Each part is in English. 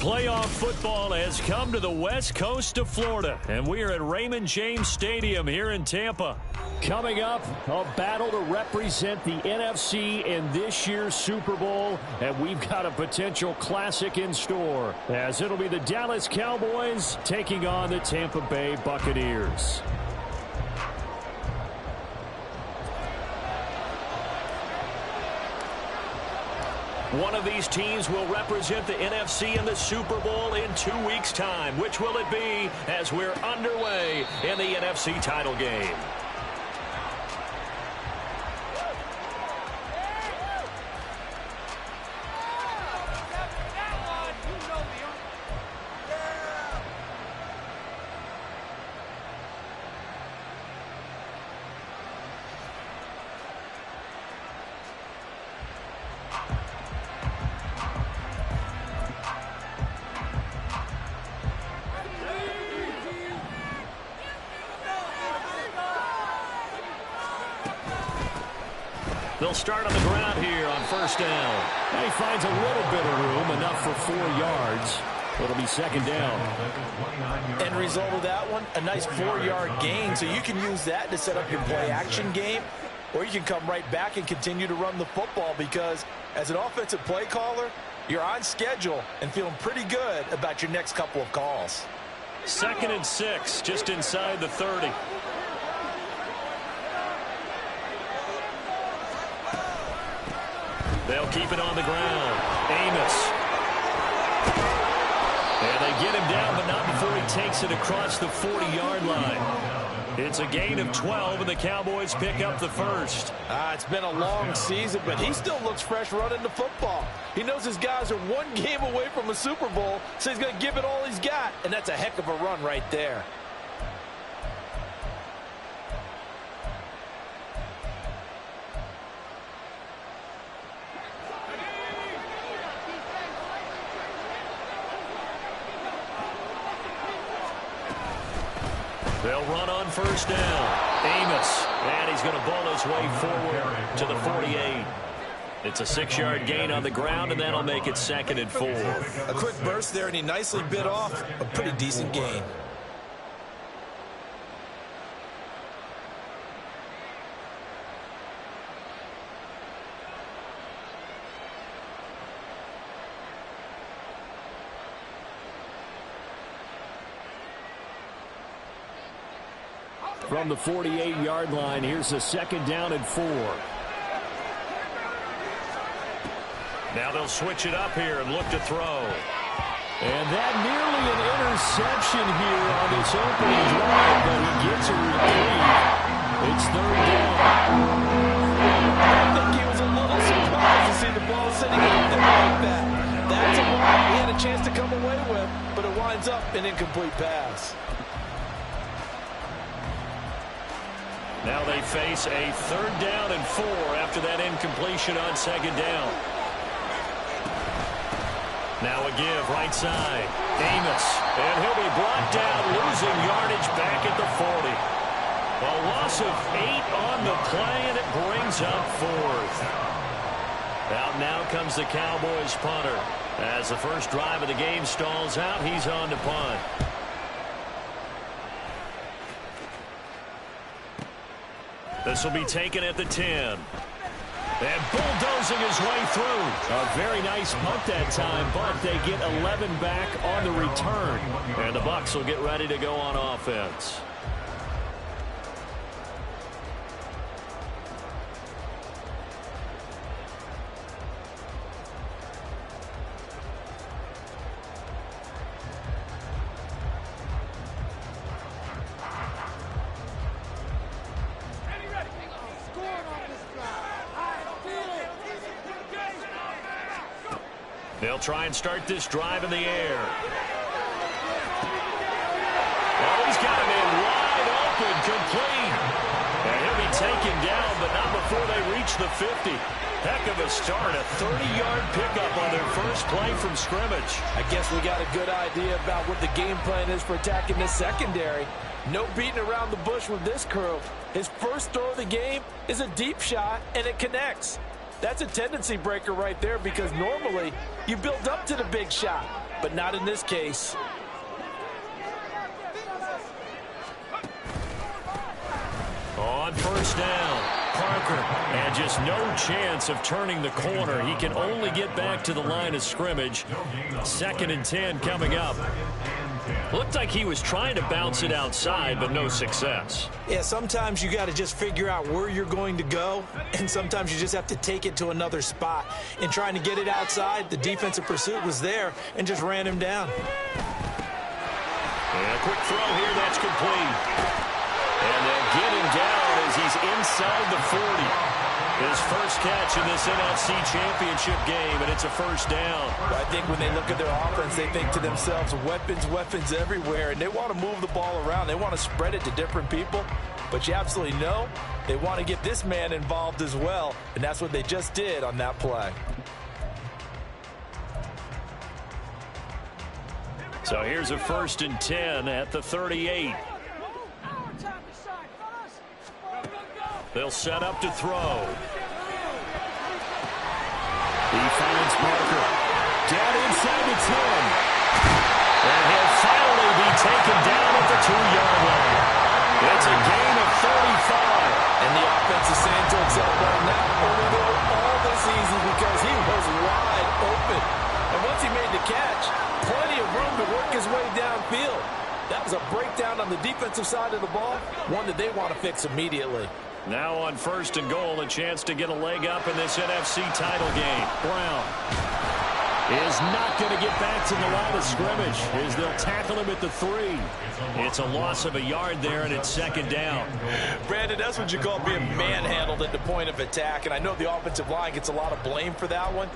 Playoff football has come to the west coast of Florida, and we are at Raymond James Stadium here in Tampa. Coming up, a battle to represent the NFC in this year's Super Bowl, and we've got a potential classic in store, as it'll be the Dallas Cowboys taking on the Tampa Bay Buccaneers. One of these teams will represent the NFC in the Super Bowl in 2 weeks' time. Which will it be as we're underway in the NFC title game? They'll start on the ground here on first down. And he finds a little bit of room, enough for 4 yards. It'll be second down. End result of that one, a nice 4-yard gain. So you can use that to set up your play-action game, or you can come right back and continue to run the football, because as an offensive play caller, you're on schedule and feeling pretty good about your next couple of calls. 2nd and 6, just inside the 30. They'll keep it on the ground. Amos. And they get him down, but not before he takes it across the 40-yard line. It's a gain of 12, and the Cowboys pick up the first. It's been a long season, but he still looks fresh running the football. He knows his guys are 1 game away from a Super Bowl, so he's going to give it all he's got, and that's a heck of a run right there. They'll run on first down. Amos. And he's going to ball his way forward to the 48. It's a 6-yard gain on the ground, and that'll make it 2nd and 4. A quick burst there, and he nicely bit off a pretty decent gain. From the 48-yard line, here's a 2nd down and 4. Now they'll switch it up here and look to throw. And that nearly an interception here on this opening drive, but he gets a reprieve. It's 3rd down. I think he was a little surprised to see the ball sitting out there like that. That's a ball he had a chance to come away with, but it winds up an incomplete pass. Now they face a 3rd down and 4 after that incompletion on 2nd down. Now a give right side. Amos. And he'll be brought down, losing yardage back at the 40. A loss of 8 on the play, and it brings up 4th. Out now comes the Cowboys punter. As the first drive of the game stalls out, he's on to punt. This will be taken at the 10. And bulldozing his way through. A very nice punt that time, but they get 11 back on the return. And the Bucs will get ready to go on offense. They'll try and start this drive in the air. Oh, he's got him in wide open, complete. And he'll be taken down, but not before they reach the 50. Heck of a start, a 30-yard pickup on their first play from scrimmage. I guess we got a good idea about what the game plan is for attacking this secondary. No beating around the bush with this crew. His first throw of the game is a deep shot, and it connects. That's a tendency breaker right there because normally you build up to the big shot, but not in this case. On first down, Parker, and just no chance of turning the corner. He can only get back to the line of scrimmage. 2nd and 10 coming up. Looked like he was trying to bounce it outside, but no success. Yeah, sometimes you got to just figure out where you're going to go, and sometimes you just have to take it to another spot. In trying to get it outside, the defensive pursuit was there and just ran him down. And a quick throw here, that's complete. And they'll get him down as he's inside the 40. His first catch in this NFC Championship game, and it's a first down. I think when they look at their offense, they think to themselves, weapons, weapons everywhere, and they want to move the ball around. They want to spread it to different people, but you absolutely know they want to get this man involved as well, and that's what they just did on that play. So here's a 1st and 10 at the 38. They'll set up to throw. He finds Parker. Down inside the 10. And he'll finally be taken down at the 2-yard line. It's a gain of 35. And the offense is saying to itself right now, only they were all this easy because he was wide open. And once he made the catch, plenty of room to work his way downfield. That was a breakdown on the defensive side of the ball, one that they want to fix immediately. Now on 1st and goal, a chance to get a leg up in this NFC title game. Brown is not going to get back to the line of scrimmage as they'll tackle him at the 3. It's a loss of a yard there, and it's 2nd down. Brandon, that's what you call being manhandled at the point of attack, and I know the offensive line gets a lot of blame for that one.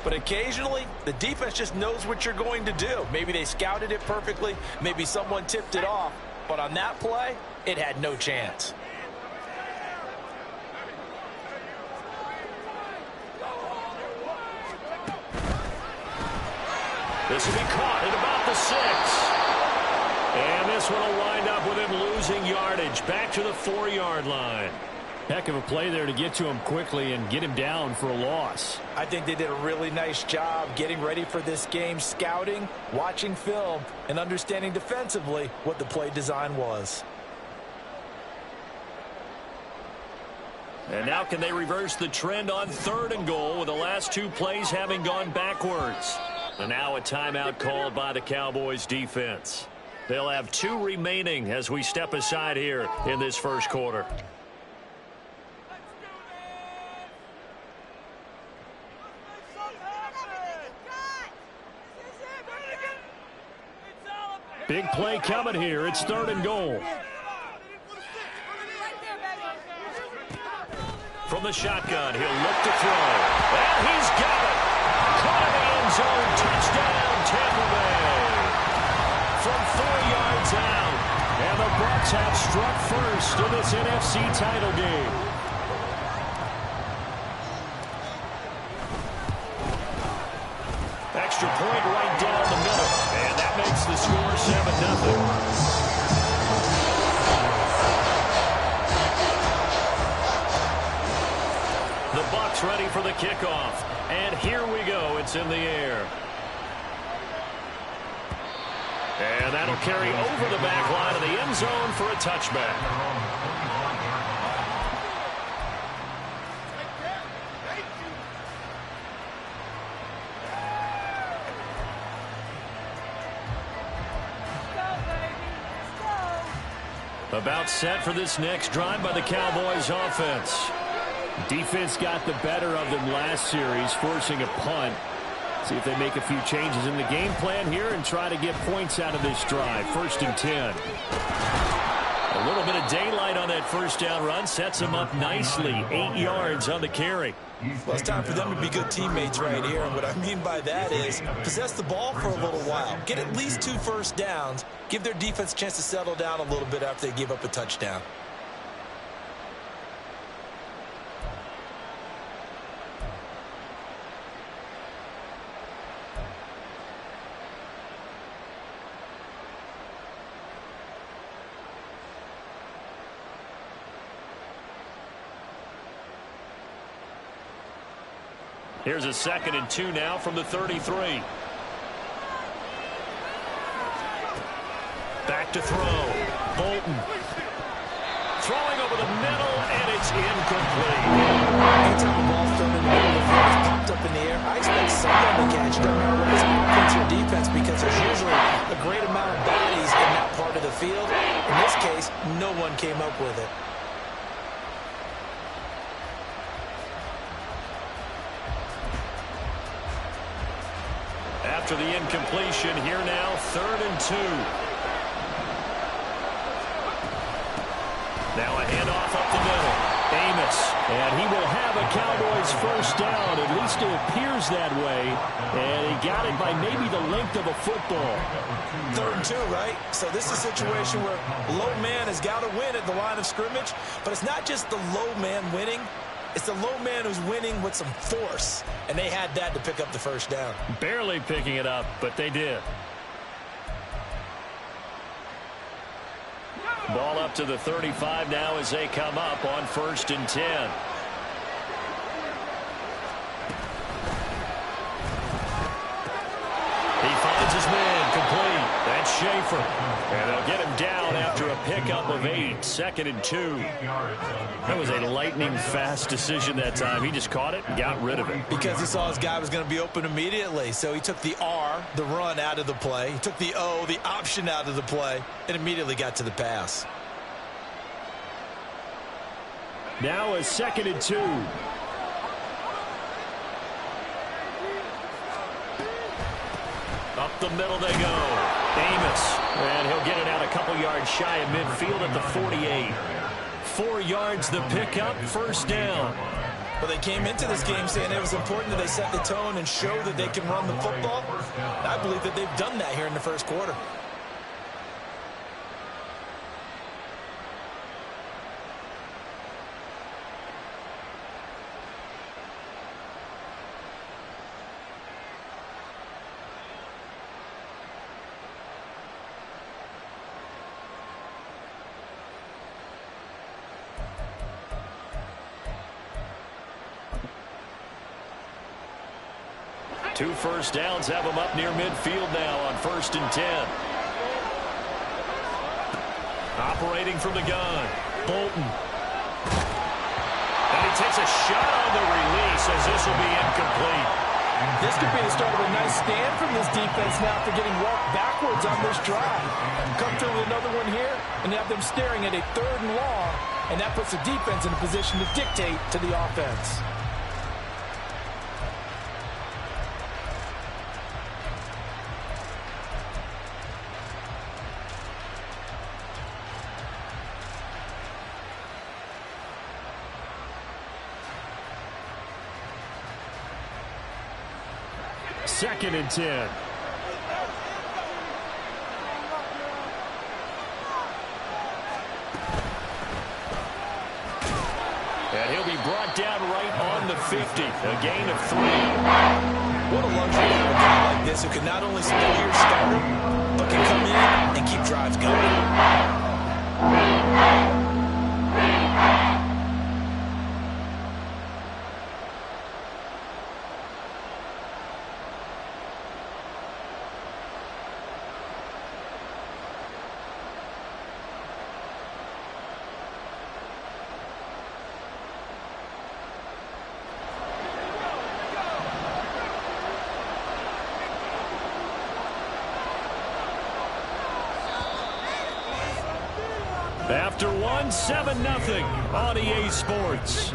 But occasionally, the defense just knows what you're going to do. Maybe they scouted it perfectly. Maybe someone tipped it off. But on that play, it had no chance. This will be caught at about the 6. And this one will wind up with him losing yardage back to the 4-yard line. Heck of a play there to get to him quickly and get him down for a loss. I think they did a really nice job getting ready for this game, scouting, watching film, and understanding defensively what the play design was. And now can they reverse the trend on 3rd and goal with the last 2 plays having gone backwards? And now a timeout called by the Cowboys defense. They'll have 2 remaining as we step aside here in this first quarter. Big play coming here. It's 3rd and goal. From the shotgun, he'll look to throw. And he's got it. Caught in the end zone. Touchdown, Tampa Bay. From 4 yards out. And the Bucs have struck first in this NFC title game. Extra point right down the middle. And that makes the score 7-0. The Bucs ready for the kickoff. And here we go. It's in the air. And that'll carry over the back line of the end zone for a touchback. About set for this next drive by the Cowboys offense. Defense got the better of them last series, forcing a punt. See if they make a few changes in the game plan here and try to get points out of this drive. 1st and 10. A little bit of daylight on that first down run sets him up nicely. 8 yards on the carry. Well, it's time for them to be good teammates right here. And what I mean by that is possess the ball for a little while. Get at least 2 first downs. Give their defense a chance to settle down a little bit after they give up a touchdown. Here's a 2nd and 2 now from the 33. Back to throw. Bolton. Throwing over the middle, and it's incomplete. Anytime the ball's thrown in the middle of the field, it's popped up in the air, I expect someone to catch it. Doesn't matter whether it's offense or defense, because there's usually a great amount of bodies in that part of the field. In this case, no one came up with it. After the incompletion, here now, 3rd and 2. Now a handoff up the middle. Amos, and he will have a Cowboys first down. At least it appears that way. And he got it by maybe the length of a football. 3rd and 2, right? So this is a situation where low man has got to win at the line of scrimmage. But it's not just the low man winning. It's the low man who's winning with some force. And they had that to pick up the first down. Barely picking it up, but they did. Ball up to the 35 now as they come up on 1st and 10. He finds his man complete. That's Schaefer. And they'll get him down after a pickup of 8. 2nd and 2. That was a lightning-fast decision that time. He just caught it and got rid of it. Because he saw his guy was going to be open immediately. So he took the R, the run, out of the play. He took the O, the option, out of the play, and immediately got to the pass. Now a 2nd and 2. Up the middle they go. Amos. And he'll get it out a couple yards shy of midfield at the 48. 4 yards the pickup, first down. Well, they came into this game saying it was important that they set the tone and show that they can run the football. I believe that they've done that here in the first quarter. Two first downs have them up near midfield now on 1st and 10. Operating from the gun, Bolton. And he takes a shot on the release as this will be incomplete. This could be the start of a nice stand from this defense now after getting walked backwards on this drive. Come through with another one here and have them staring at a 3rd and long, and that puts the defense in a position to dictate to the offense. Second and 10. And he'll be brought down right on the 50. A gain of 3. What a luxury to have a guy like this who can not only spoil your starter, but can come in and keep drives going. After one, 7-0 on EA Sports.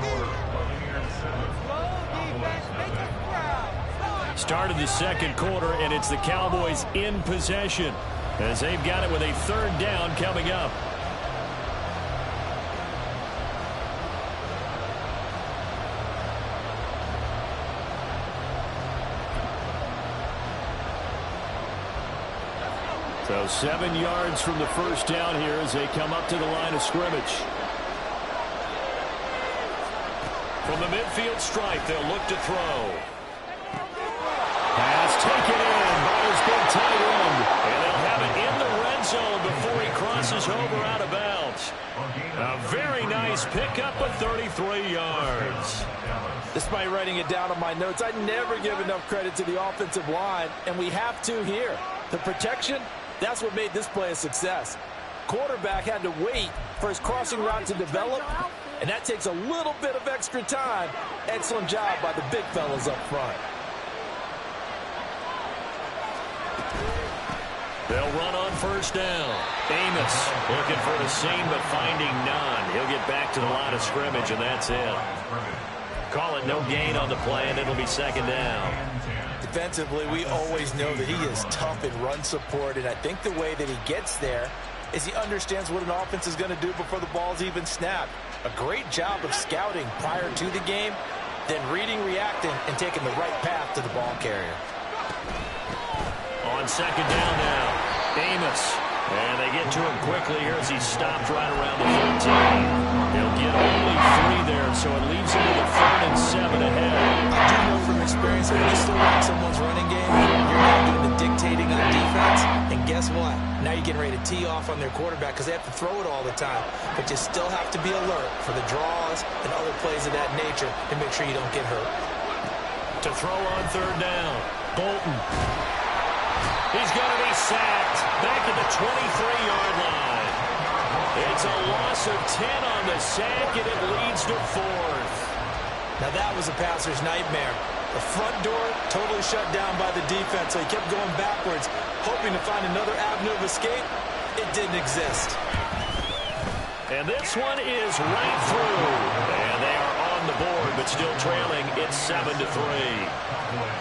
Started the second quarter, and it's the Cowboys in possession as they've got it with a 3rd down coming up. So 7 yards from the first down here as they come up to the line of scrimmage. From the midfield stripe, they'll look to throw. Pass taken in by his big tight end. And they'll have it in the red zone before he crosses over out of bounds. A very nice pickup of 33 yards. Despite writing it down on my notes, I never give enough credit to the offensive line, and we have to here. The protection, that's what made this play a success. Quarterback had to wait for his crossing route to develop, and that takes a little bit of extra time. Excellent job by the big fellas up front. They'll run on first down. Amos looking for a seam, but finding none. He'll get back to the line of scrimmage, and that's it. Call it no gain on the play, and it'll be second down. Defensively, we always know that he is tough in run support, and I think the way that he gets there is he understands what an offense is going to do before the ball's even snapped. A great job of scouting prior to the game, then reading, reacting, and taking the right path to the ball carrier. On second down now, Amos. And they get to him quickly here as he stopped right around the 13. He'll get only 3 there, so it leaves him with a 3rd and 7 ahead. I do know from experience that when you slow down someone's running game, you're now doing the dictating on defense. And guess what? Now you're getting ready to tee off on their quarterback because they have to throw it all the time. But you still have to be alert for the draws and other plays of that nature and make sure you don't get hurt. To throw on third down, Bolton. He's going to be sacked back at the 23-yard line. It's a loss of 10 on the sack, and it leads to 4th. Now that was a passer's nightmare. The front door totally shut down by the defense, so he kept going backwards, hoping to find another avenue of escape. It didn't exist. And this one is right through. And they are on the board, but still trailing. It's 7-3.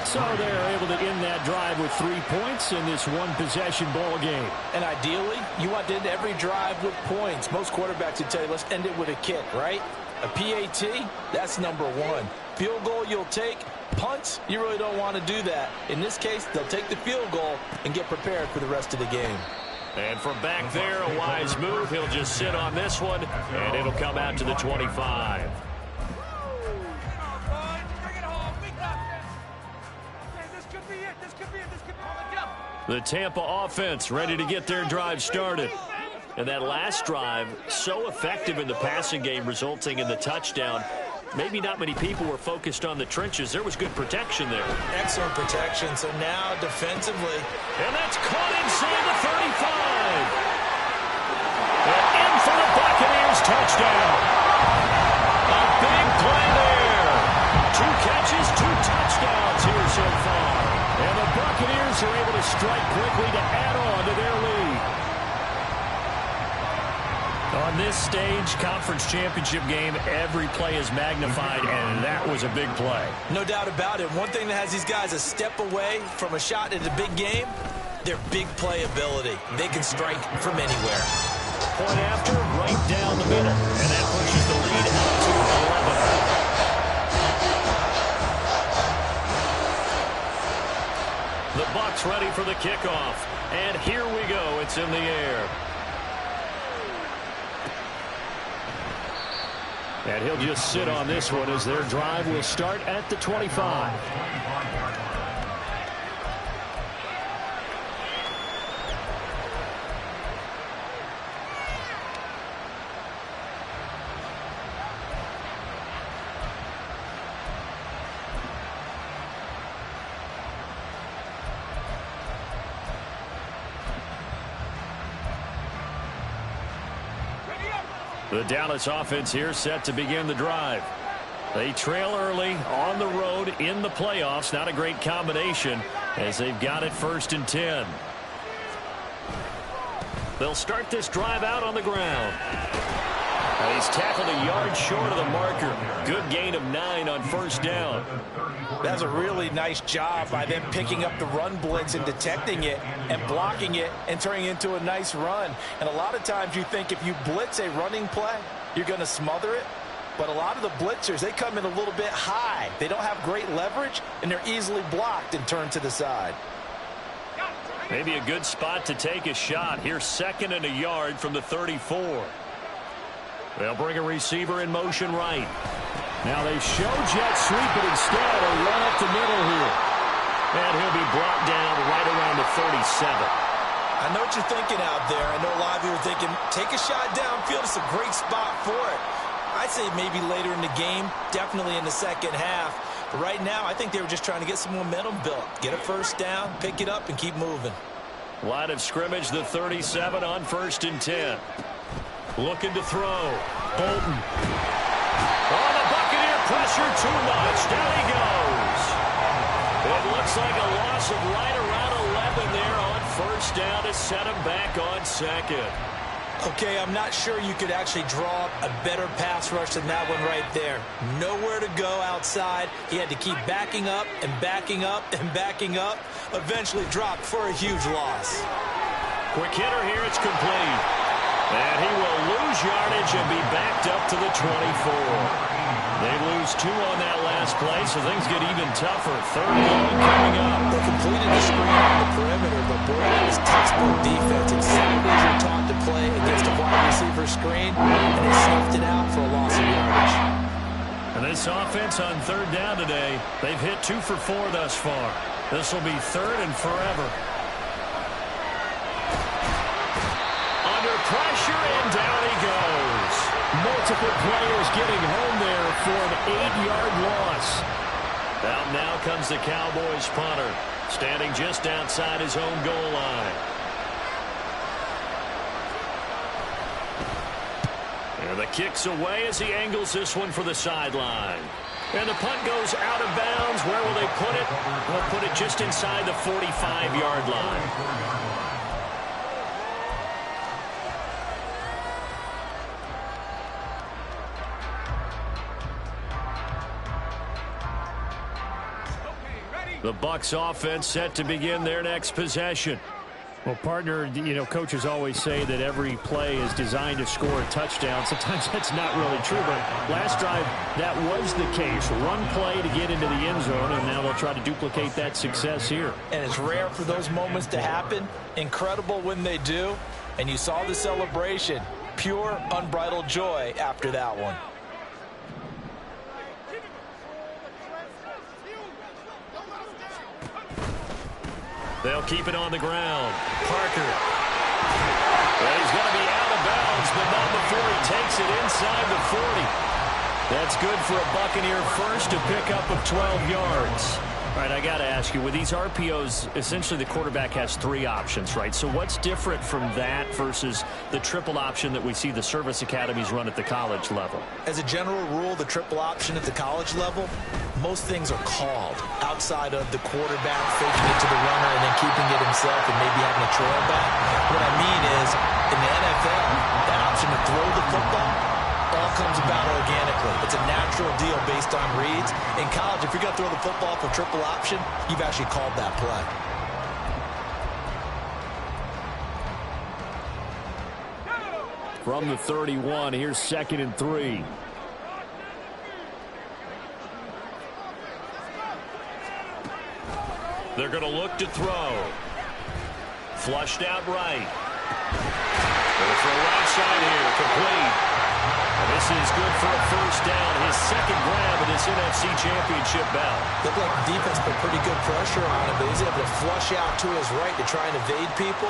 So they're able to end that drive with 3 points in this one-possession ball game. And ideally, you want to end every drive with points. Most quarterbacks would tell you, let's end it with a kick, right? A PAT, that's number 1. Field goal you'll take. Punts, you really don't want to do that. In this case, they'll take the field goal and get prepared for the rest of the game. And from back there, a wise move. He'll just sit on this one, and it'll come out to the 25. The Tampa offense ready to get their drive started. And that last drive, so effective in the passing game, resulting in the touchdown. Maybe not many people were focused on the trenches. There was good protection there. Excellent protection. So now defensively. And that's caught inside the 35. And in for the Buccaneers touchdown. A big play there. 2 catches, 2 touchdowns here so far. And the Buccaneers are able to strike quickly to add on to their lead. On this stage, conference championship game, every play is magnified, and that was a big play. No doubt about it. One thing that has these guys a step away from a shot at a big game, their big play ability. They can strike from anywhere. Point after, right down the middle, and that pushes the lead out to 11. The Bucs ready for the kickoff, and here we go. It's in the air. And he'll just sit on this one as their drive will start at the 25. The Dallas offense here set to begin the drive. They trail early on the road in the playoffs. Not a great combination as they've got it 1st and 10. They'll start this drive out on the ground. And he's tackled a yard short of the marker. Good gain of 9 on 1st down. That's a really nice job by them picking up the run blitz and detecting it and blocking it and turning it into a nice run. And a lot of times you think if you blitz a running play, you're going to smother it. But a lot of the blitzers, they come in a little bit high. They don't have great leverage, and they're easily blocked and turned to the side. Maybe a good spot to take a shot. Here's 2nd and a yard from the 34. They'll bring a receiver in motion right. Now they show jet sweep, but instead a run up the middle here. And he'll be brought down right around the 37. I know what you're thinking out there. I know a lot of you are thinking, take a shot downfield. It's a great spot for it. I'd say maybe later in the game, definitely in the second half. But right now, I think they were just trying to get some momentum built. Get a first down, pick it up, and keep moving. Line of scrimmage, the 37 on 1st and 10. Looking to throw. Bolton. Oh, the Buccaneer pressure too much. Down he goes. It looks like a loss of right around 11 there on 1st down to set him back on 2nd. Okay, I'm not sure you could actually draw up a better pass rush than that one right there. Nowhere to go outside. He had to keep backing up and backing up and backing up. Eventually dropped for a huge loss. Quick hitter here. It's complete. And he will lose yardage and be backed up to the 24. They lose 2 on that last play, so things get even tougher. 3rd and long coming up. They completed the screen on the perimeter, but boy, that was textbook defense. Exactly as you're taught to play against a wide receiver screen, and they snuffed it out for a loss of yardage. And this offense on 3rd down today, they've hit 2 for 4 thus far. This will be 3rd and forever. Under pressure, and down he goes. Multiple players getting home there for an 8-yard loss. Out now comes the Cowboys punter, standing just outside his own goal line. And the kick's away as he angles this one for the sideline. And the punt goes out of bounds. Where will they put it? They'll put it just inside the 45-yard line. The Bucs offense set to begin their next possession. Well, partner, coaches always say that every play is designed to score a touchdown. Sometimes that's not really true, but last drive, that was the case. Run play to get into the end zone, and now they'll try to duplicate that success here. And it's rare for those moments to happen. Incredible when they do. And you saw the celebration. Pure, unbridled joy after that one. They'll keep it on the ground. Parker. Well, he's going to be out of bounds, but not before he takes it inside the 40. That's good for a Buccaneer first, a pickup of 12 yards. All right, I got to ask you, with these RPOs, essentially the quarterback has 3 options, right? So what's different from that versus the triple option that we see the service academies run at the college level? As a general rule, the triple option at the college level, most things are called outside of the quarterback faking it to the runner and then keeping it himself and maybe having a trail back. What I mean is, in the NFL, that option to throw the football all comes about organically. It's a natural deal based on reads. In college, if you're going to throw the football for triple option, you've actually called that play. From the 31, here's 2nd and 3. They're going to look to throw. Flushed out right. Going for a right side here, complete. And this is good for a first down, his 2nd grab of this NFC Championship bout. Looked like the defense put pretty good pressure on him, but he's able to flush out to his right to try and evade people.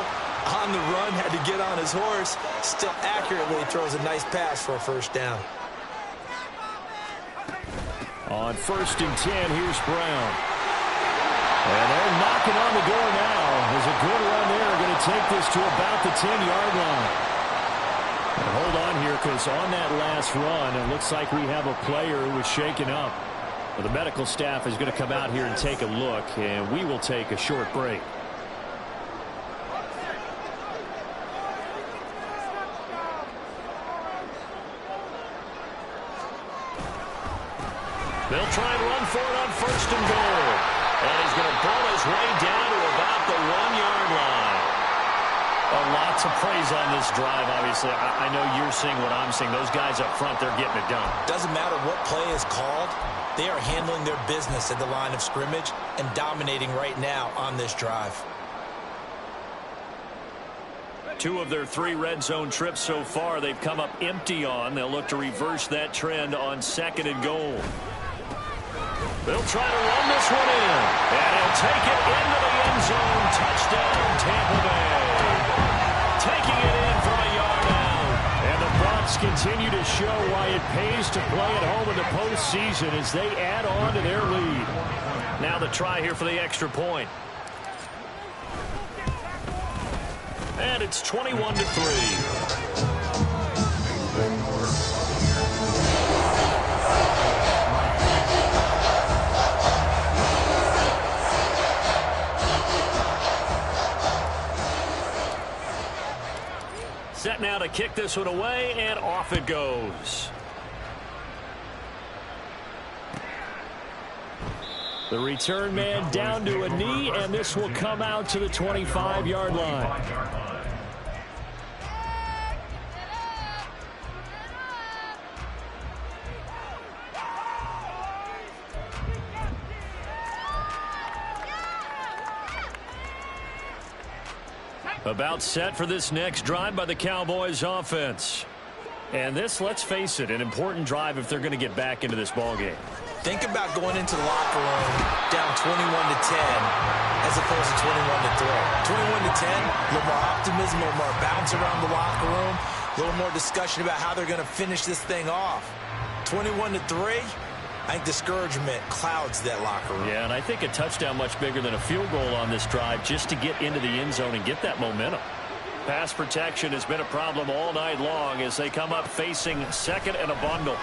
On the run, had to get on his horse. Still accurately throws a nice pass for a first down. On 1st and 10, here's Brown. And they're knocking on the door now. There's a good run there. Going to take this to about the 10-yard line. And hold on here, because on that last run, it looks like we have a player who was shaken up. Well, the medical staff is going to come out here and take a look, and we will take a short break. They'll try and run for it on 1st and goal. And he's going to pull his way down to about the 1-yard line. A lot to praise on this drive, obviously. I know you're seeing what I'm seeing. Those guys up front, they're getting it done. Doesn't matter what play is called. They are handling their business at the line of scrimmage and dominating right now on this drive. 2 of their 3 red zone trips so far they've come up empty on. They'll look to reverse that trend on 2nd and goal. They'll try to run this one in. And he'll take it into the end zone. Touchdown, Tampa Bay. Taking it in from a yard out. And the Bucs continue to show why it pays to play at home in the postseason as they add on to their lead. Now the try here for the extra point. And it's 21-3. Set now to kick this one away, and off it goes. The return man down to a knee, and this will come out to the 25-yard line. About set for this next drive by the Cowboys offense. And this, let's face it, an important drive if they're going to get back into this ballgame. Think about going into the locker room down 21-10 as opposed to 21-3. 21-10, a little more optimism, a little more bounce around the locker room, a little more discussion about how they're going to finish this thing off. 21-3, I think discouragement clouds that locker room. Yeah, and I think a touchdown much bigger than a field goal on this drive just to get into the end zone and get that momentum. Pass protection has been a problem all night long as they come up facing 2nd and a bundle.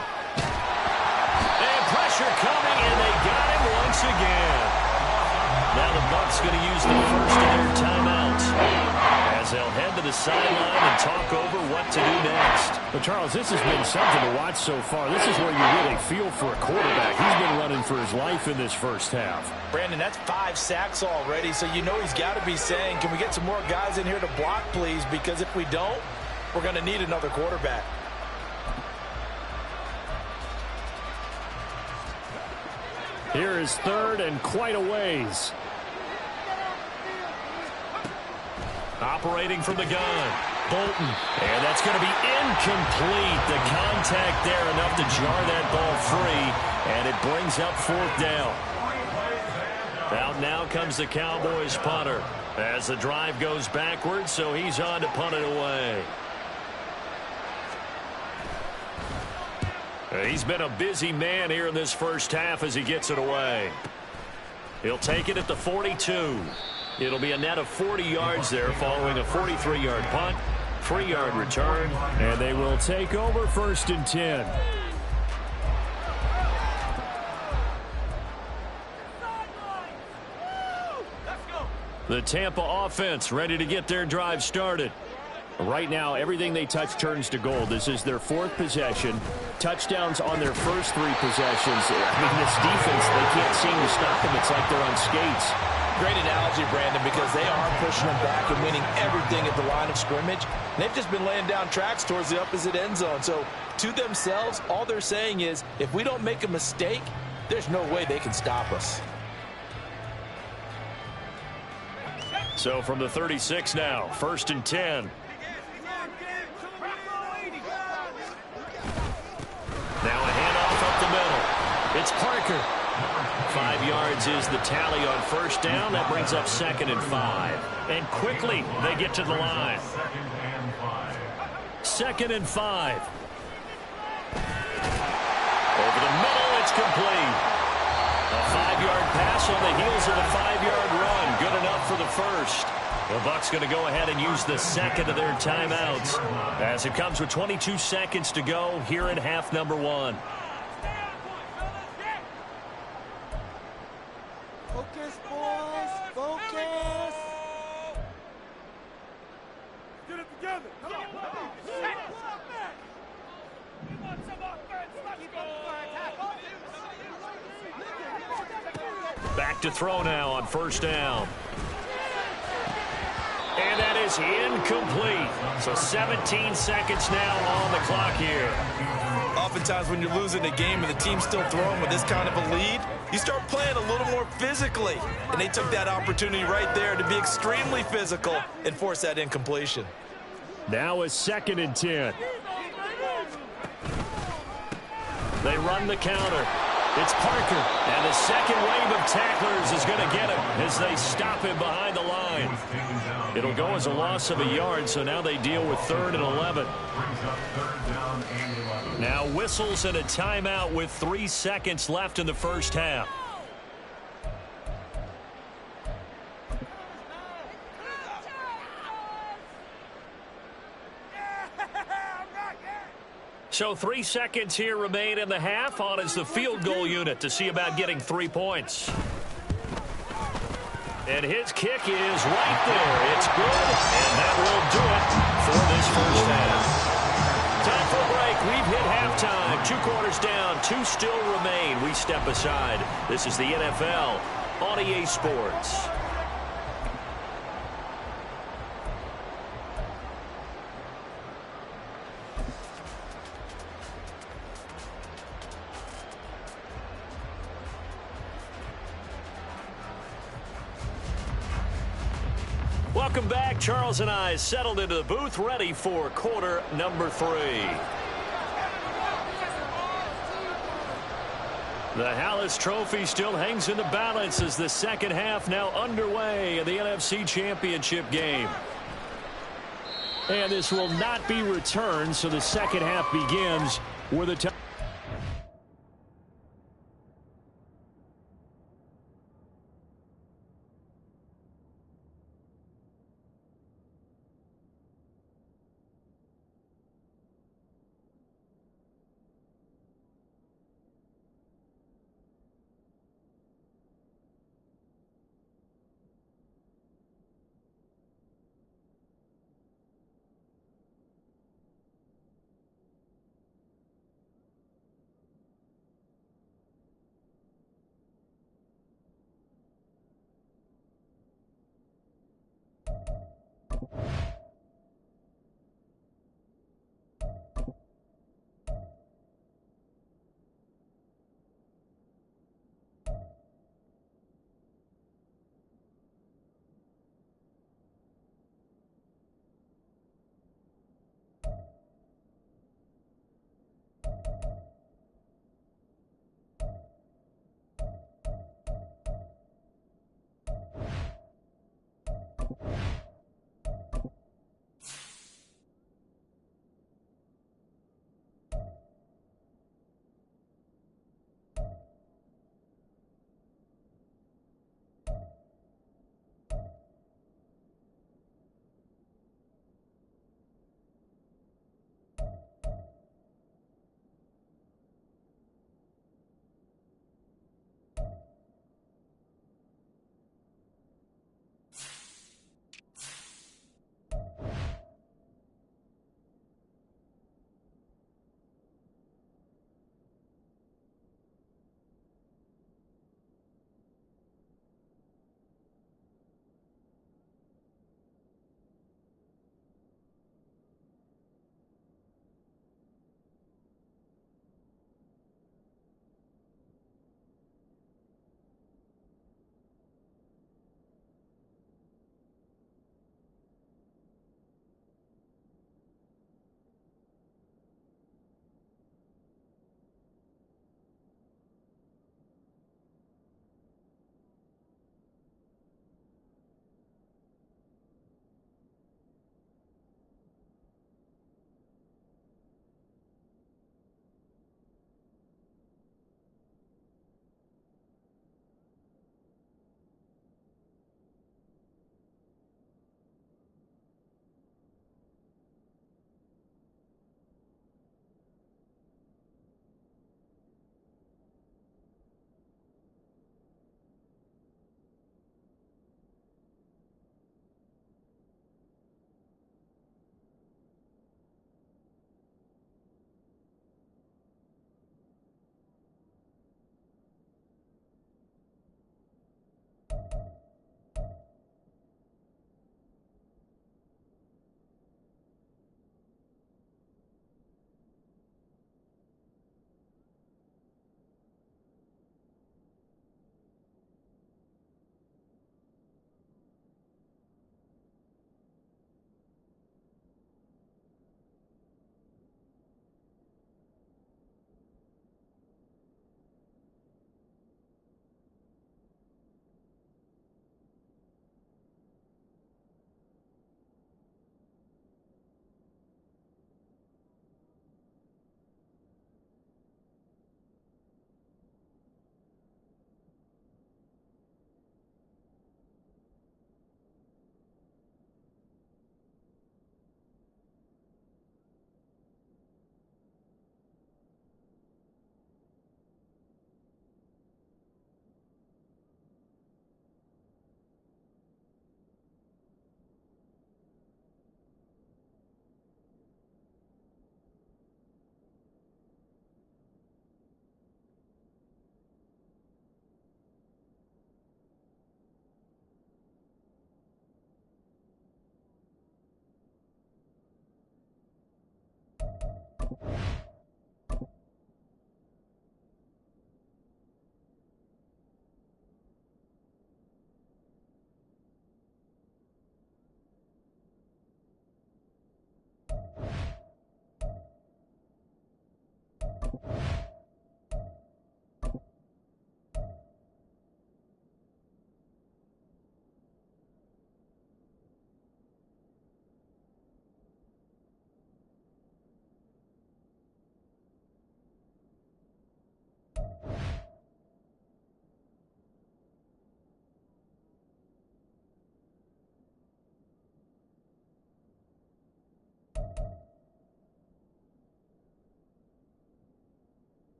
And pressure coming, and they got him once again. Now the Bucs going to use the first of their timeouts as they'll head to the sideline and talk over what to do next. But, Charles, this has been something to watch so far. This is where you really feel for a quarterback. He's been running for his life in this first half. Brandon, that's 5 sacks already, so you know he's got to be saying, can we get some more guys in here to block, please? Because if we don't, we're going to need another quarterback. Here is 3rd and quite a ways. Operating from the gun, Bolton. And that's going to be incomplete. The contact there enough to jar that ball free, and it brings up 4th down. Out now comes the Cowboys punter as the drive goes backwards, so he's on to punt it away. He's been a busy man here in this first half as he gets it away. He'll take it at the 42. It'll be a net of 40 yards there following a 43-yard punt, 3-yard return, and they will take over 1st and 10. The Tampa offense ready to get their drive started. Right now, everything they touch turns to gold. This is their 4th possession. Touchdowns on their first 3 possessions. I mean, this defense, they can't seem to stop them. It's like they're on skates. Great analogy, Brandon, because they are pushing them back and winning everything at the line of scrimmage. They've just been laying down tracks towards the opposite end zone. So, to themselves, all they're saying is, if we don't make a mistake, there's no way they can stop us. So, from the 36 now, 1st and 10. Now a handoff up the middle. It's Parker. 5 yards is the tally on 1st down. That brings up 2nd and 5. And quickly they get to the line. 2nd and 5. Over the middle, it's complete. A 5-yard pass on the heels of the 5-yard run. Good enough for the first. The Bucs going to go ahead and use the 2nd of their timeouts as it comes with 22 seconds to go here in half number 1. Focus, boys. Focus. Get it together. Come on. Back to throw now on 1st down. And that is incomplete. So 17 seconds now on the clock here. Oftentimes when you're losing a game and the team's still throwing with this kind of a lead, you start playing a little more physically. And they took that opportunity right there to be extremely physical and force that incompletion. Now a 2nd and 10. They run the counter. It's Parker, and the second wave of tacklers is going to get him as they stop him behind the line. It'll go as a loss of a yard, so now they deal with 3rd and 11. Now whistles and a timeout with 3 seconds left in the first half. So 3 seconds here remain in the half. On is the field goal unit to see about getting 3 points. And his kick is right there. It's good, and that will do it for this first half. Time for a break. We've hit halftime. 2 quarters down. 2 still remain. We step aside. This is the NFL on EA Sports. Welcome back. Charles and I settled into the booth, ready for quarter number 3. The Hallis Trophy still hangs in the balance as the second half now underway in the NFC Championship game. And this will not be returned, so the second half begins with a time.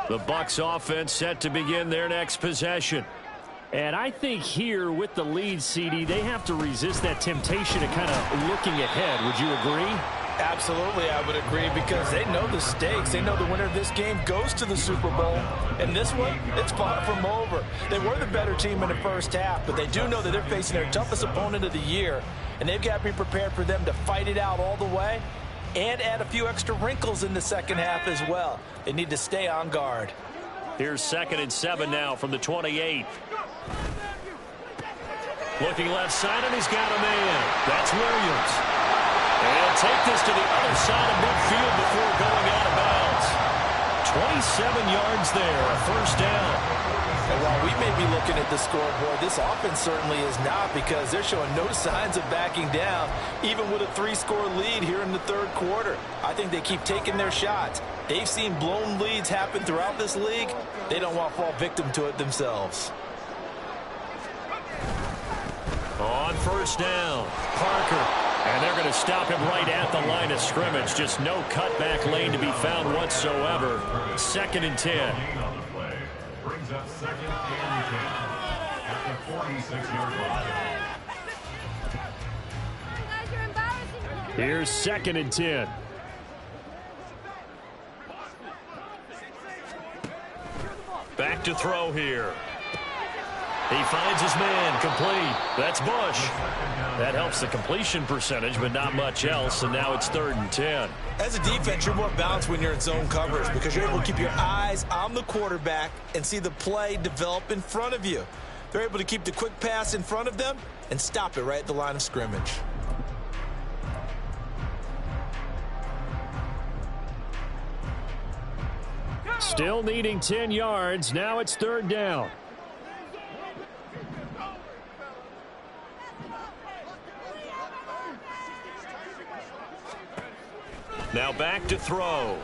The Bucs offense set to begin their next possession. And I think here with the lead, CD, they have to resist that temptation of kind of looking ahead. Would you agree? Absolutely, I would agree, because they know the stakes. They know the winner of this game goes to the Super Bowl. And this one, it's far from over. They were the better team in the first half, but they do know that they're facing their toughest opponent of the year, and they've got to be prepared for them to fight it out all the way and add a few extra wrinkles in the second half as well. They need to stay on guard. Here's 2nd and 7 now from the 28. Looking left side, and he's got a man. That's Williams. And he'll take this to the other side of midfield before going out of bounds. 27 yards there, a first down. And while we may be looking at the scoreboard, this offense certainly is not, because they're showing no signs of backing down, even with a 3-score lead here in the third quarter. I think they keep taking their shots. They've seen blown leads happen throughout this league. They don't want to fall victim to it themselves. On first down, Parker. And they're going to stop him right at the line of scrimmage. Just no cutback lane to be found whatsoever. 2nd and 10. Brings up 2nd and 10 at the 46-yard line. Here's 2nd and 10. Back to throw here. He finds his man, complete. That's Bush. That helps the completion percentage, but not much else, and now it's 3rd and 10. As a defense, you're more balanced when you're in zone coverage, because you're able to keep your eyes on the quarterback and see the play develop in front of you. They're able to keep the quick pass in front of them and stop it right at the line of scrimmage. Still needing 10 yards. Now it's 3rd down. Now back to throw.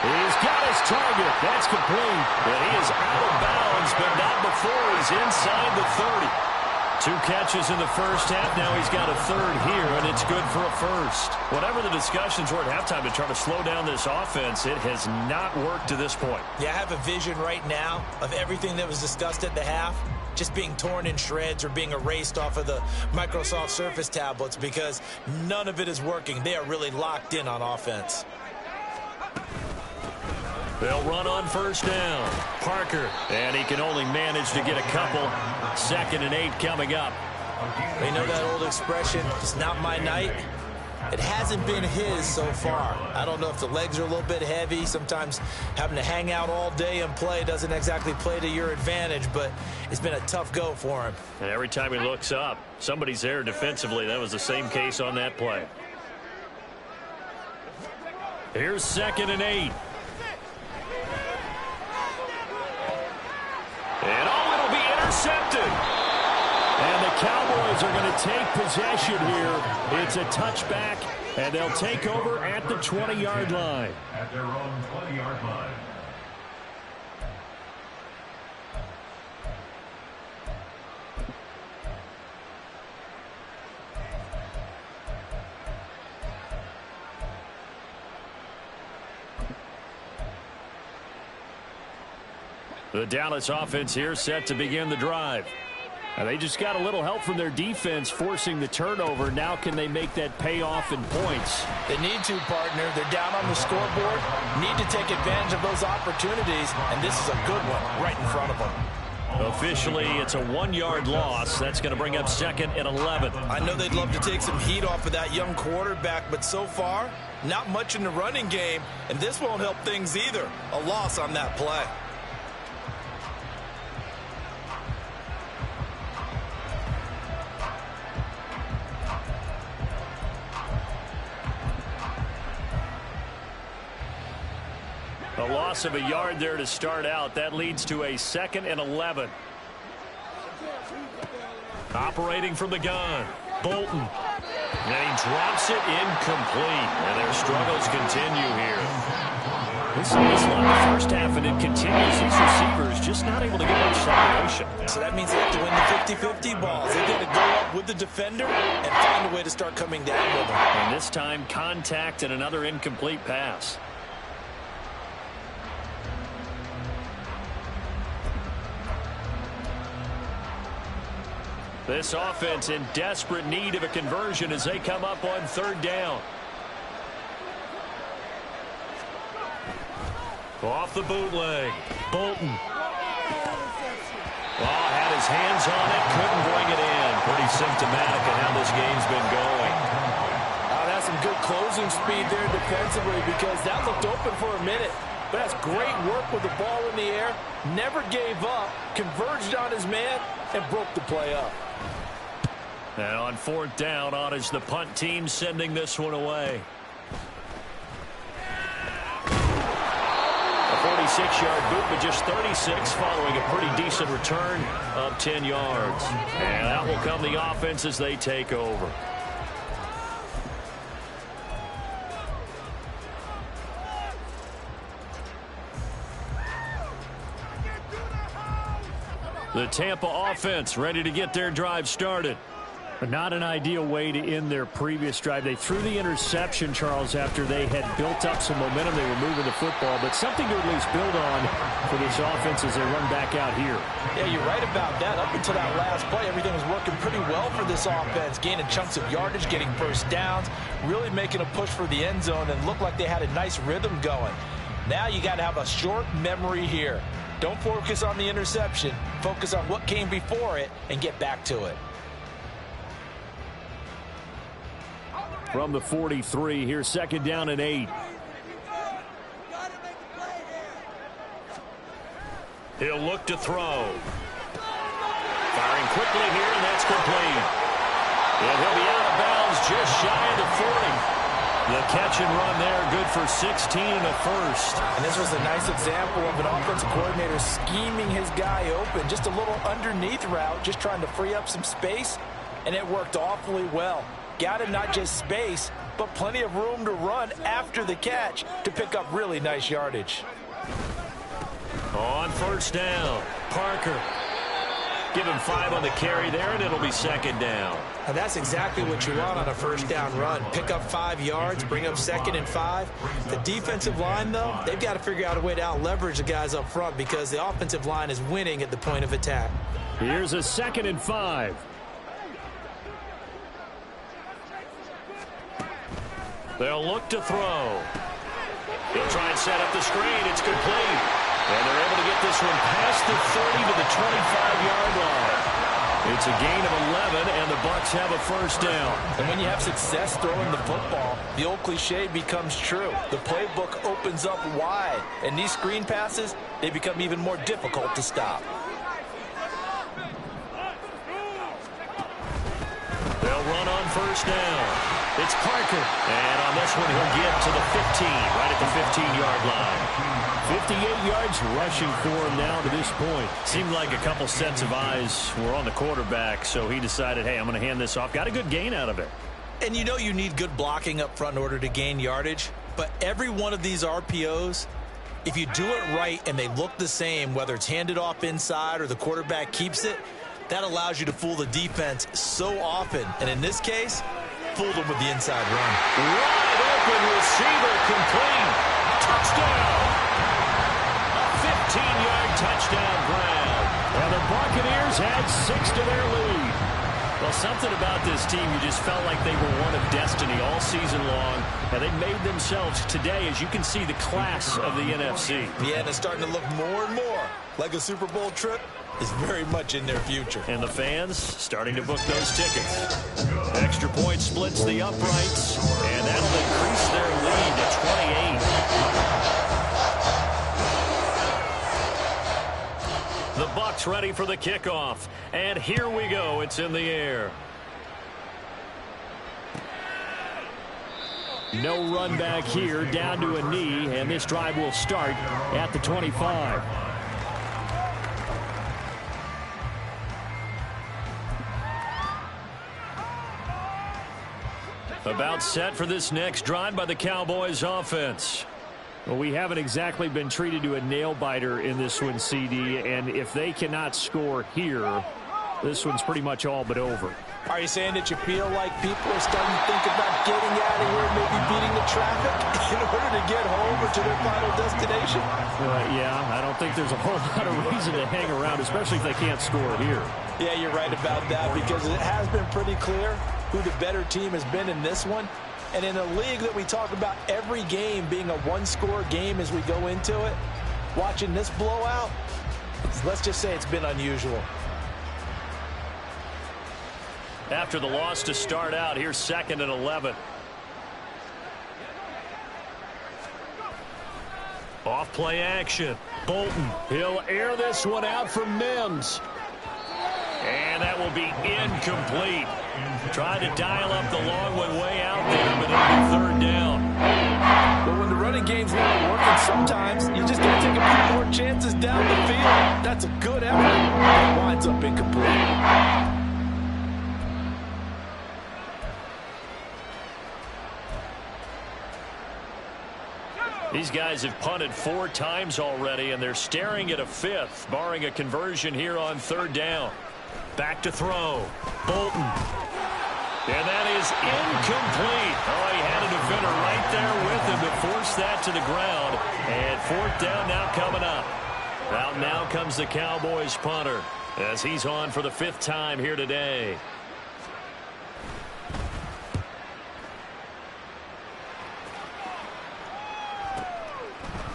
He's got his target. That's complete. And he is out of bounds, but not before he's inside the 30. 2 catches in the first half. Now he's got a 3rd here, and it's good for a first. Whatever the discussions were at halftime to try to slow down this offense, it has not worked to this point. Yeah, I have a vision right now of everything that was discussed at the half just being torn in shreds or being erased off of the Microsoft Surface tablets, because none of it is working. They are really locked in on offense. They'll run on first down. Parker, and he can only manage to get a couple. 2nd and 8 coming up. They know that old expression, it's not my night. It hasn't been his so far. I don't know if the legs are a little bit heavy. Sometimes having to hang out all day and play doesn't exactly play to your advantage, but it's been a tough go for him. And every time he looks up, somebody's there defensively. That was the same case on that play. Here's 2nd and 8. And it'll be intercepted. And the Cowboys are going to take possession here. It's a touchback, and they'll take over at the 20-yard line. At their own 20-yard line. The Dallas offense here set to begin the drive. And they just got a little help from their defense forcing the turnover. Now can they make that pay off in points? They need to, partner. They're down on the scoreboard. Need to take advantage of those opportunities, and this is a good one right in front of them. Officially, it's a 1-yard loss. That's going to bring up 2nd and 11. I know they'd love to take some heat off of that young quarterback, but so far, not much in the running game, and this won't help things either. A loss on that play. A loss of a yard there to start out. That leads to a 2nd and 11. Operating from the gun, Bolton. And he drops it incomplete. And their struggles continue here. This is like the first half, and it continues. These receivers just not able to get much separation. So that means they have to win the 50-50 balls. They've got to go up with the defender and find a way to start coming down with them. And this time, contact and another incomplete pass. This offense in desperate need of a conversion as they come up on 3rd down. Off the bootleg, Bolton. Well, had his hands on it, couldn't bring it in. Pretty symptomatic of how this game's been going. That's some good closing speed there defensively because that looked open for a minute. But that's great work with the ball in the air. Never gave up, converged on his man, and broke the play up. And on 4th down, on is the punt team sending this one away. A 46-yard boot, but just 36 following a pretty decent return of 10 yards. And out will come the offense as they take over. The Tampa offense ready to get their drive started. But not an ideal way to end their previous drive. They threw the interception, Charles, after they had built up some momentum. They were moving the football, but something to at least build on for this offense as they run back out here. Yeah, you're right about that. Up until that last play, everything was working pretty well for this offense, gaining chunks of yardage, getting first downs, really making a push for the end zone, and looked like they had a nice rhythm going. Now you got to have a short memory here. Don't focus on the interception. Focus on what came before it and get back to it. From the 43, here's 2nd down and 8. He'll look to throw. Firing quickly here, and that's complete. And he'll be out of bounds just shy of the 40. The catch and run there, good for 16 and a first. And this was a nice example of an offensive coordinator scheming his guy open. Just a little underneath route, just trying to free up some space, and it worked awfully well. Got him not just space, but plenty of room to run after the catch to pick up really nice yardage. On 1st down, Parker. Give him 5 on the carry there, and it'll be 2nd down. And that's exactly what you want on a 1st down run. Pick up 5 yards, bring up 2nd and 5. The defensive line, though, they've got to figure out a way to out-leverage the guys up front because the offensive line is winning at the point of attack. Here's a 2nd and 5. They'll look to throw. He'll try and set up the screen. It's complete. And they're able to get this one past the 30 to the 25-yard line. It's a gain of 11, and the Bucs have a 1st down. And when you have success throwing the football, the old cliche becomes true. The playbook opens up wide, and these screen passes, they become even more difficult to stop. They'll run on 1st down. It's Parker. And on this one, he'll get to the 15, right at the 15-yard line. 58 yards rushing for him now to this point. Seemed like a couple sets of eyes were on the quarterback, so he decided, hey, I'm going to hand this off. Got a good gain out of it. And you know you need good blocking up front in order to gain yardage, but every one of these RPOs, if you do it right and they look the same, whether it's handed off inside or the quarterback keeps it, that allows you to fool the defense so often. And in this case, fooled them with the inside run. Wide open receiver, complete. Touchdown. A 15-yard touchdown grab. And the Buccaneers add 6 to their lead. Well, something about this team, you just felt like they were one of destiny all season long. And they made themselves today, as you can see, the class of the NFC. Yeah, and it's starting to look more and more like a Super Bowl trip is very much in their future. And the fans starting to book those tickets. Extra point splits the uprights, and that'll increase their lead to 28. The Bucs ready for the kickoff. And here we go. It's in the air. No run back here, down to a knee, and this drive will start at the 25. About set for this next drive by the Cowboys offense. Well, we haven't exactly been treated to a nail-biter in this one, CD, and if they cannot score here, this one's pretty much all but over. Are you saying that you feel like people are starting to think about getting out of here, maybe beating the traffic in order to get home or to their final destination? Yeah, I don't think there's a whole lot of reason to hang around, especially if they can't score here. Yeah, you're right about that, because it has been pretty clear who the better team has been in this one. And in a league that we talk about every game being a one-score game as we go into it, watching this blowout, let's just say it's been unusual. After the loss to start out, here's 2nd and 11. Off play action. Bolton. He'll air this one out for Mims. And that will be incomplete. Tried to dial up the long one way out there, but it'll be 3rd down. But when the running game's not working, sometimes you just got to take a few more chances down the field. That's a good effort. It winds up incomplete. These guys have punted 4 times already, and they're staring at a 5th, barring a conversion here on 3rd down. Back to throw. Bolton. And that is incomplete. Oh, he had a defender right there with him to force that to the ground. And 4th down now coming up. Out now comes the Cowboys punter as he's on for the 5th time here today.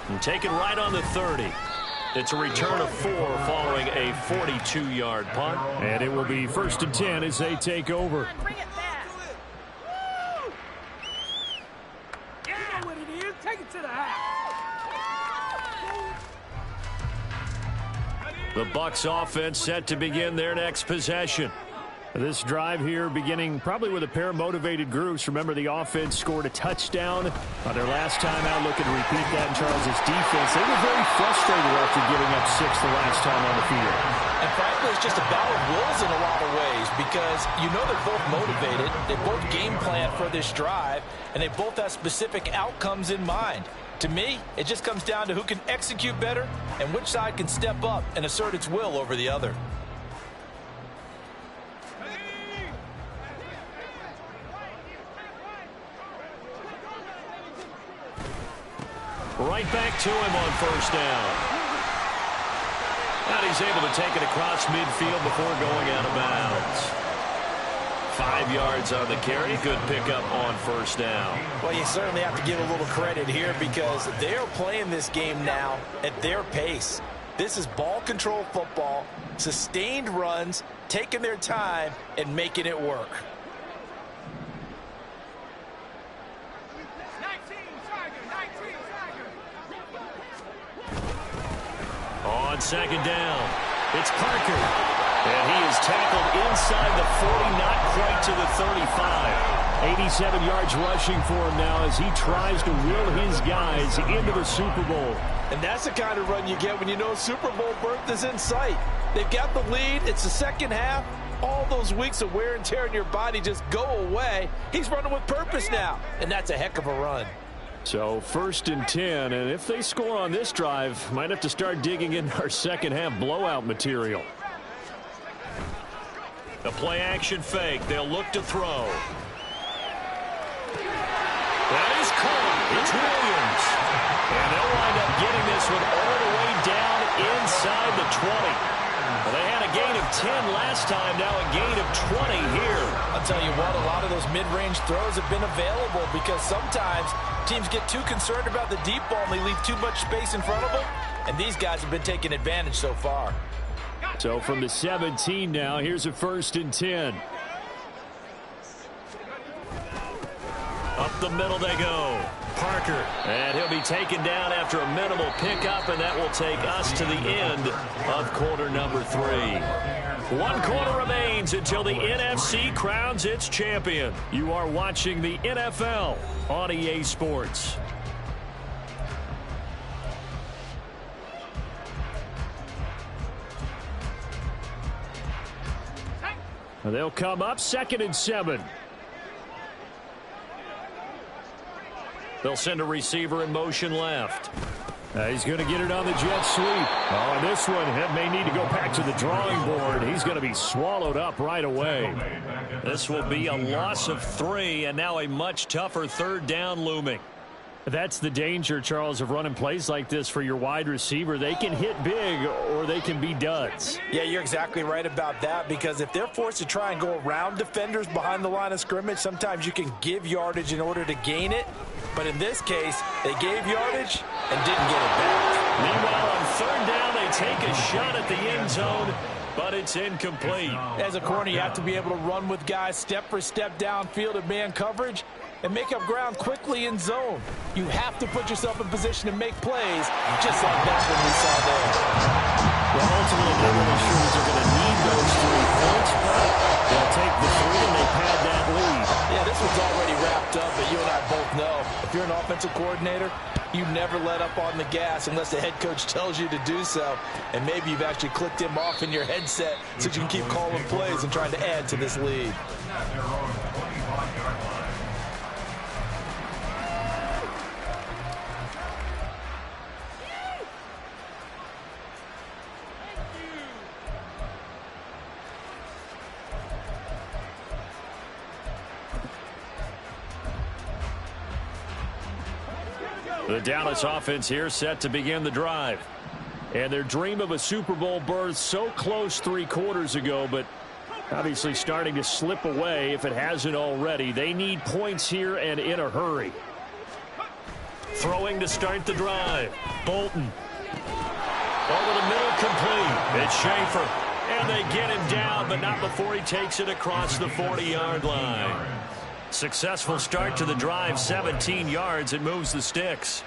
And take it right on the 30. It's a return of 4 following a 42-yard punt. And it will be 1st and 10 as they take over. Bring it back. You know what it is. Take it to the house. The Bucs offense set to begin their next possession. This drive here beginning probably with a pair of motivated groups. Remember, the offense scored a touchdown on their last time out, looking to repeat that in Charles's defense. They were very frustrated after giving up 6 the last time on the field. And frankly, it's just a battle of wills in a lot of ways, because you know they're both motivated. They both game plan for this drive, and they both have specific outcomes in mind. To me, it just comes down to who can execute better and which side can step up and assert its will over the other. Right back to him on 1st down. And he's able to take it across midfield before going out of bounds. 5 yards on the carry. Good pickup on 1st down. Well, you certainly have to give a little credit here, because they are playing this game now at their pace. This is ball control football, sustained runs, taking their time, and making it work. On 2nd down, it's Parker. And he is tackled inside the 40, not quite to the 35. 87 yards rushing for him now as he tries to will his guys into the Super Bowl. And that's the kind of run you get when you know Super Bowl berth is in sight. They've got the lead. It's the second half. All those weeks of wear and tear in your body just go away. He's running with purpose now, and that's a heck of a run. So 1st and 10, and if they score on this drive, might have to start digging into our second half blowout material. The play action fake. They'll look to throw. That is caught. It's Williams. And they'll wind up getting this one all the way down inside the 20. Well, they had a gain of 10 last time, now a gain of 20 here. I'll tell you what, a lot of those mid-range throws have been available because sometimes teams get too concerned about the deep ball and they leave too much space in front of them, and these guys have been taking advantage so far. So from the 17 now, here's a 1st and 10. Up the middle they go. Parker. And he'll be taken down after a minimal pickup, and that will take us to the end of quarter number 3. 1 quarter remains until the NFC crowns its champion. You are watching the NFL on EA Sports. They'll come up 2nd and 7. They'll send a receiver in motion left. He's going to get it on the jet sweep. Oh, this one may need to go back to the drawing board. He's going to be swallowed up right away. This will be a loss of 3, and now a much tougher 3rd down looming. That's the danger, Charles, of running plays like this for your wide receiver. They can hit big or they can be duds. Yeah, you're exactly right about that, because if they're forced to try and go around defenders behind the line of scrimmage, sometimes you can give yardage in order to gain it. But in this case, they gave yardage and didn't get it back. Meanwhile, on 3rd down, they take a shot at the end zone, but it's incomplete. As a corner, you have to be able to run with guys step for step downfield in man coverage and make up ground quickly in zone. You have to put yourself in position to make plays, just like that one we saw there. Well, ultimately, not really sure that they're going to need those 3 points, but they'll take the 3 and they pad that lead. Yeah, this one's already wrapped up, but you and I both know, if you're an offensive coordinator, you never let up on the gas unless the head coach tells you to do so. And maybe you've actually clicked him off in your headset so you can keep calling plays and trying to add to this lead. The Dallas offense here set to begin the drive. And their dream of a Super Bowl berth so close 3 quarters ago, but obviously starting to slip away if it hasn't already. They need points here and in a hurry. Throwing to start the drive. Bolton. Over the middle, complete. It's Schaefer. And they get him down, but not before he takes it across the 40-yard line. Successful start to the drive, 17 yards. It moves the sticks.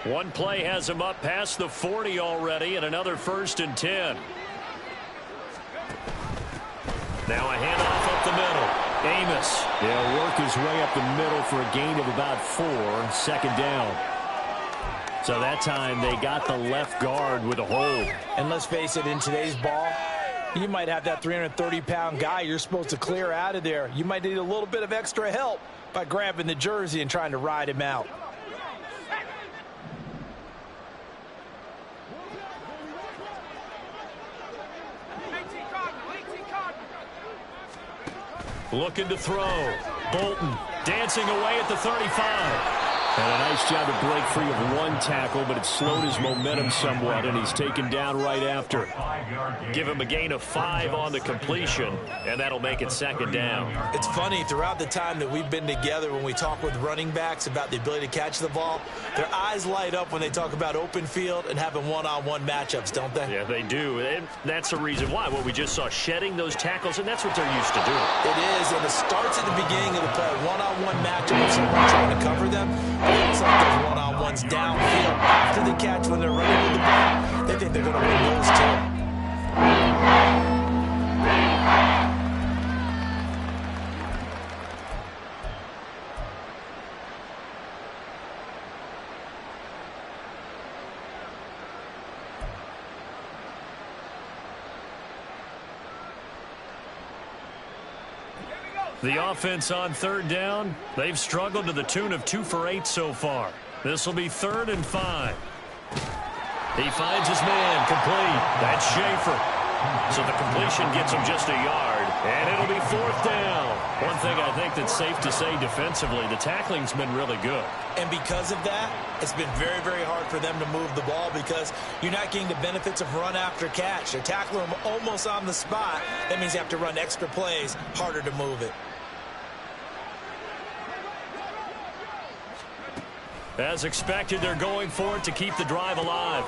One play has him up past the 40 already, and another 1st and 10. Now a handoff up the middle. Amos. He'll work his way up the middle for a gain of about 4. 2nd down. So that time they got the left guard with a hold. And let's face it, in today's ball, you might have that 330-pound guy you're supposed to clear out of there. You might need a little bit of extra help by grabbing the jersey and trying to ride him out. Looking to throw. Bolton dancing away at the 35. And a nice job to break free of 1 tackle, but it slowed his momentum somewhat, and he's taken down right after. Give him a gain of 5 on the completion, and that'll make it 2nd down. It's funny, throughout the time that we've been together, when we talk with running backs about the ability to catch the ball, their eyes light up when they talk about open field and having one-on-one matchups, don't they? Yeah, they do. And that's the reason why. What we just saw, shedding those tackles, and that's what they're used to doing. It is, and it starts at the beginning of the play. One-on-one matchup with someone trying to cover them. It's like those one-on-ones downfield after the catch when they're running with the ball. They think they're going to win those too. The offense on 3rd down, they've struggled to the tune of 2 for 8 so far. This will be 3rd and 5. He finds his man, complete. That's Schaefer. So the completion gets him just a yard, And it'll be 4th down. One thing I think that's safe to say defensively, the tackling's been really good. And because of that, it's been very, very hard for them to move the ball because you're not getting the benefits of run after catch. They're tackling them almost on the spot. That means you have to run extra plays, harder to move it. As expected, they're going for it to keep the drive alive.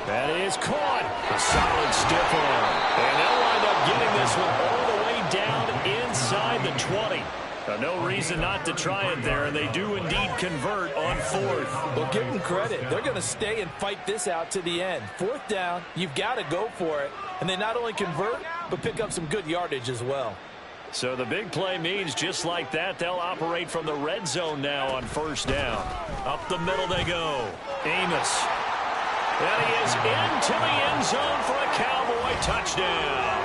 That is caught. A solid stiff arm. And they'll wind up getting this one all the way down inside the 20. Now, no reason not to try it there, and they do indeed convert on 4th. Well, give them credit. They're going to stay and fight this out to the end. 4th down, you've got to go for it. And they not only convert, but pick up some good yardage as well. So the big play means just like that, they'll operate from the red zone now on 1st down. Up the middle they go. Amos. And he is into the end zone for a Cowboy touchdown.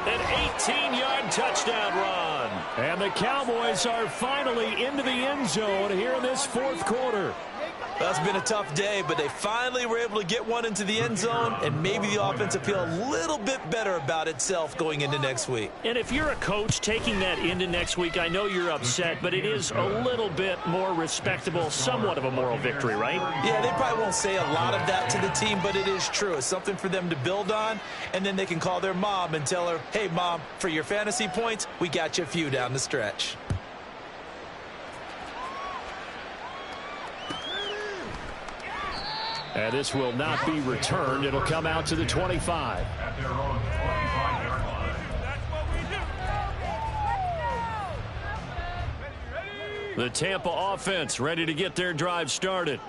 An 18-yard touchdown run. And the Cowboys are finally into the end zone here in this 4th quarter. That's been a tough day, but they finally were able to get one into the end zone, and maybe the offense will feel a little bit better about itself going into next week. And if you're a coach taking that into next week, I know you're upset, but it is a little bit more respectable, somewhat of a moral victory, right? Yeah, they probably won't say a lot of that to the team, but it is true. It's something for them to build on, and then they can call their mom and tell her, hey, Mom, for your fantasy points, we got you a few down the stretch. And this will not be returned. It'll come out to the 25. At their own 25-yard line. The Tampa offense ready to get their drive started.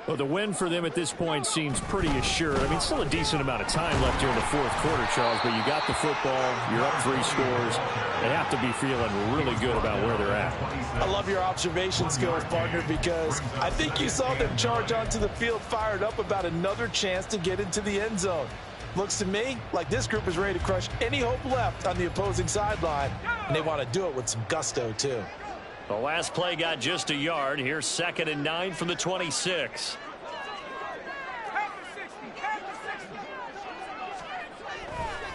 Well, the win for them at this point seems pretty assured. I mean, still a decent amount of time left here in the 4th quarter, Charles, but you got the football, you're up 3 scores. They have to be feeling really good about where they're at. I love your observation skills, partner, because I think you saw them charge onto the field fired up about another chance to get into the end zone. Looks to me like this group is ready to crush any hope left on the opposing sideline, and they want to do it with some gusto, too. The last play got just a yard. Here's 2nd and 9 from the 26.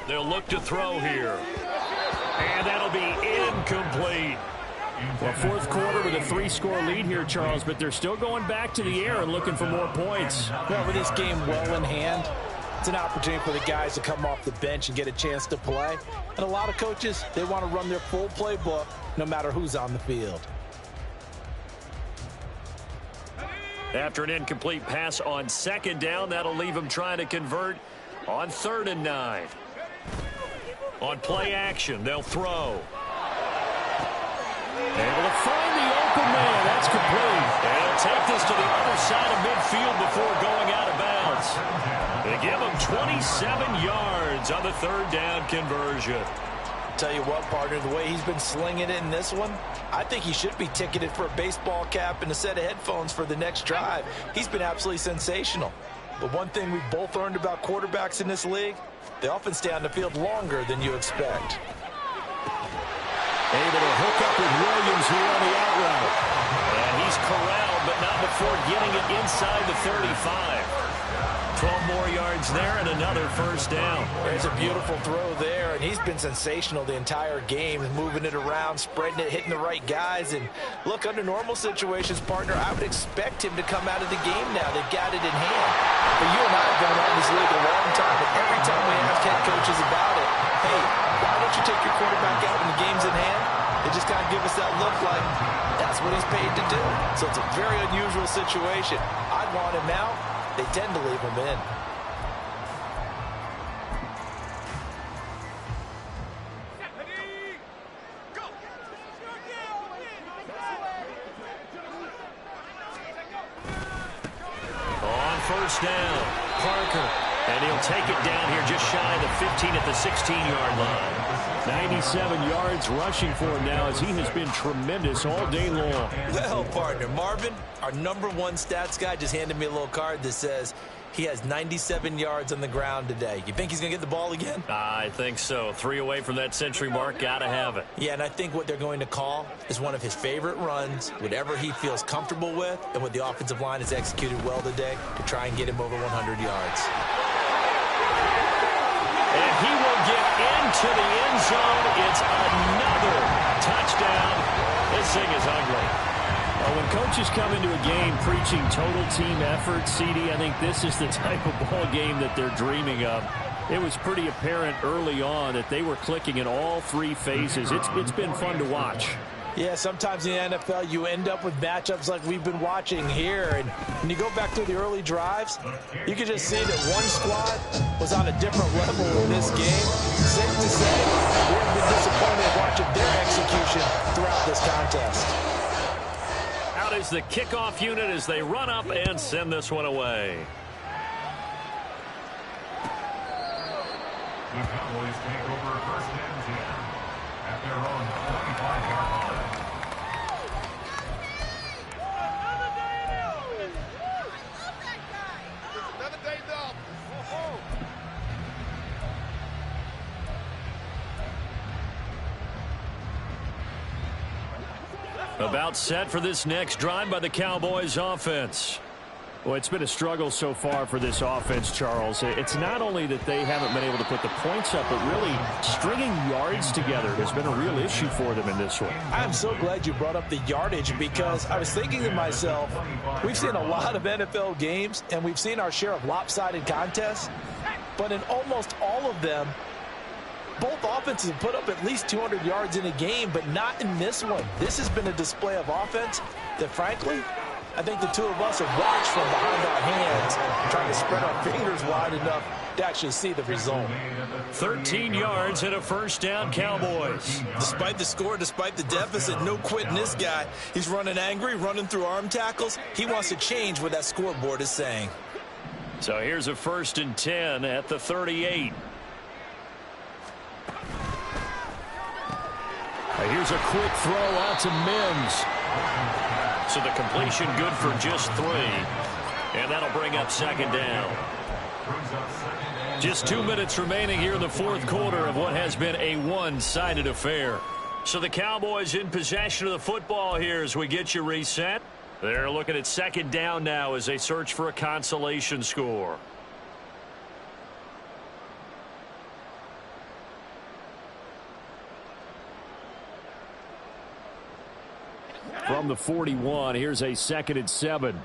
They'll look to throw here. And that'll be incomplete. Well, 4th quarter with a 3-score lead here, Charles, but they're still going back to the air and looking for more points. Well, with this game well in hand, it's an opportunity for the guys to come off the bench and get a chance to play. And a lot of coaches, they want to run their full playbook no matter who's on the field. After an incomplete pass on 2nd down, that'll leave them trying to convert on 3rd and 9. On play action, they'll throw. Able to find the open man. That's complete. And he'll take this to the other side of midfield before going out of bounds. They give him 27 yards on the 3rd down conversion. Tell you what, partner, the way he's been slinging it in this one, I think he should be ticketed for a baseball cap and a set of headphones for the next drive. He's been absolutely sensational. But one thing we've both learned about quarterbacks in this league, they often stay on the field longer than you expect. Able to hook up with Williams here on the out route. And he's corralled, but not before getting it inside the 35. 12 more yards there and another 1st down. There's a beautiful throw there, and he's been sensational the entire game, moving it around, spreading it, hitting the right guys. And look, under normal situations, partner, I would expect him to come out of the game now. They've got it in hand. But you and I have been around this league a long time, and every time we ask head coaches about it, hey, why don't you take your quarterback out when the game's in hand? They just kind of give us that look like that's what he's paid to do. So it's a very unusual situation. I'd want him out. They tend to leave him in. On 1st down, Parker. And he'll take it down here just shy of the 15 at the 16-yard line. 97 yards rushing for him now as he has been tremendous all day long. Well, partner, Marvin, our #1 stats guy, just handed me a little card that says he has 97 yards on the ground today. You think he's going to get the ball again? I think so. 3 away from that century mark. Got to have it. Yeah, and I think what they're going to call is one of his favorite runs, whatever he feels comfortable with, and what the offensive line has executed well today to try and get him over 100 yards. And he will get to the end zone. It's another touchdown. This thing is ugly. Well, when coaches come into a game preaching total team effort, CD, I think this is the type of ball game that they're dreaming of. It was pretty apparent early on that they were clicking in all three phases. It's been fun to watch. Yeah, sometimes in the NFL you end up with matchups like we've been watching here. And when you go back to the early drives, you can just see that one squad was on a different level in this game. Safe to say, we have been disappointed watching their execution throughout this contest. Out is the kickoff unit as they run up and send this one away. The Cowboys take over first and 10 at their own 25-yard line. About set for this next drive by the Cowboys offense. Well, it's been a struggle so far for this offense, Charles. It's not only that they haven't been able to put the points up, but really stringing yards together has been a real issue for them in this one. I'm so glad you brought up the yardage because I was thinking to myself, we've seen a lot of NFL games and we've seen our share of lopsided contests, but in almost all of them, both offenses have put up at least 200 yards in a game, but not in this one. This has been a display of offense that, frankly, I think the two of us have watched from behind our hands, trying to spread our fingers wide enough to actually see the result. 13 yards and a first down, Cowboys. Despite the score, despite the deficit, no quitting this guy. He's running angry, running through arm tackles. He wants to change what that scoreboard is saying. So here's a 1st and 10 at the 38. Here's a quick throw out to Mims. So the completion good for just 3. And that'll bring up 2nd down. Just 2 minutes remaining here in the 4th quarter of what has been a one-sided affair. So the Cowboys in possession of the football here as we get you reset. They're looking at 2nd down now as they search for a consolation score. From the 41, here's a 2nd and 7.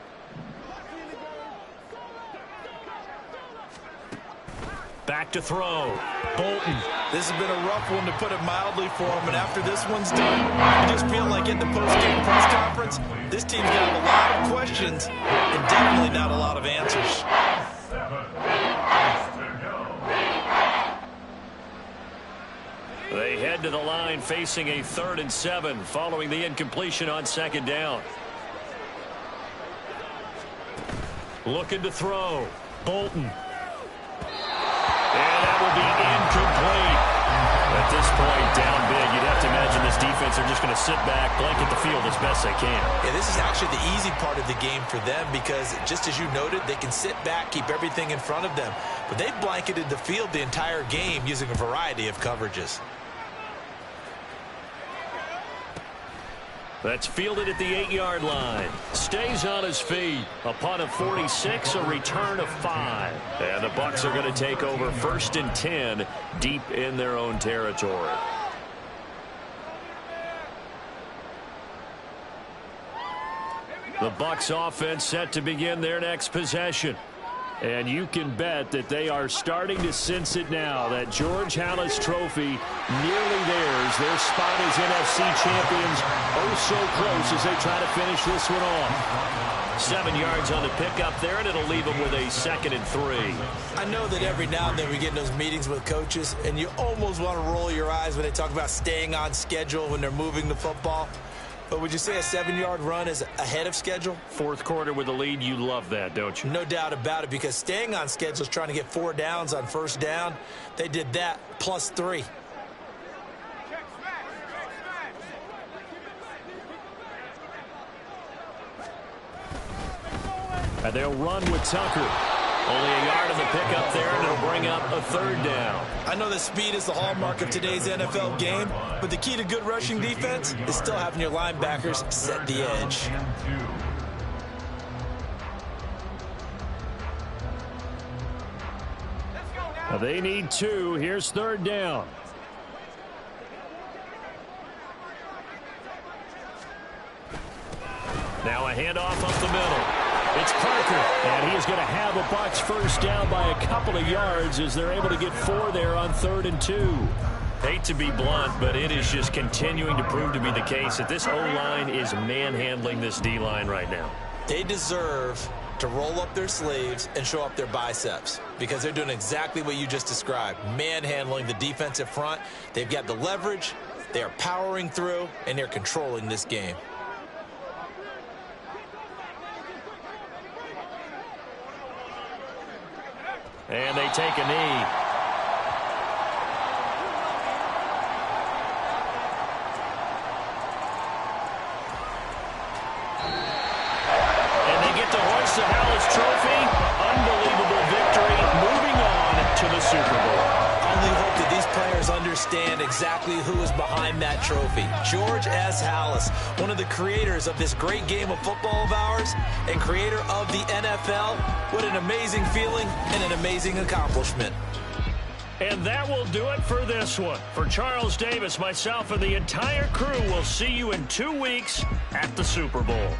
Back to throw. Bolton. This has been a rough one, to put it mildly, for him. And after this one's done, you just feel like at the post-game press conference, this team's got a lot of questions and definitely not a lot of answers. 7 minutes to go. They head to the line facing a 3rd and 7 following the incompletion on 2nd down. Looking to throw. Bolton. And that will be incomplete. At this point, down big, you'd have to imagine this defense are just going to sit back, blanket the field as best they can. Yeah, this is actually the easy part of the game for them because, just as you noted, they can sit back, keep everything in front of them. But they've blanketed the field the entire game using a variety of coverages. That's fielded at the 8-yard line. Stays on his feet. Upon a 46, a return of 5. And the Bucs are going to take over 1st and 10 deep in their own territory. The Bucs offense set to begin their next possession. And you can bet that they are starting to sense it now. That George Halas trophy nearly theirs. Their spot as NFC champions oh so close as they try to finish this one off. 7 yards on the pickup there, and it'll leave them with a 2nd and 3. I know that every now and then we get in those meetings with coaches, and you almost want to roll your eyes when they talk about staying on schedule when they're moving the football. But would you say a 7-yard run is ahead of schedule? 4th quarter with the lead, you love that, don't you? No doubt about it, because staying on schedule is trying to get 4 downs on 1st down. They did that plus 3. And they'll run with Tucker. Only a yard on the pickup there, and it'll bring up a 3rd down. I know that speed is the hallmark of today's NFL game, but the key to good rushing defense is still having your linebackers set the edge. They need 2. Here's 3rd down. Now a handoff up the middle. It's Parker, and he is going to have a Bucs first down by a couple of yards as they're able to get 4 there on 3rd and 2. Hate to be blunt, but it is just continuing to prove to be the case that this O-line is manhandling this D-line right now. They deserve to roll up their sleeves and show up their biceps because they're doing exactly what you just described, manhandling the defensive front. They've got the leverage, they are powering through, and they're controlling this game. And they take a knee. And they get to hoist the Hallis Trophy. Unbelievable victory. Moving on to the Super Bowl. Only hope that these players understand exactly who is behind that trophy. George S. Hallis, one of the creators of this great game of football of ours and creator of the NFL. What an amazing feeling and an amazing accomplishment. And that will do it for this one. For Charles Davis, myself, and the entire crew, we'll see you in 2 weeks at the Super Bowl.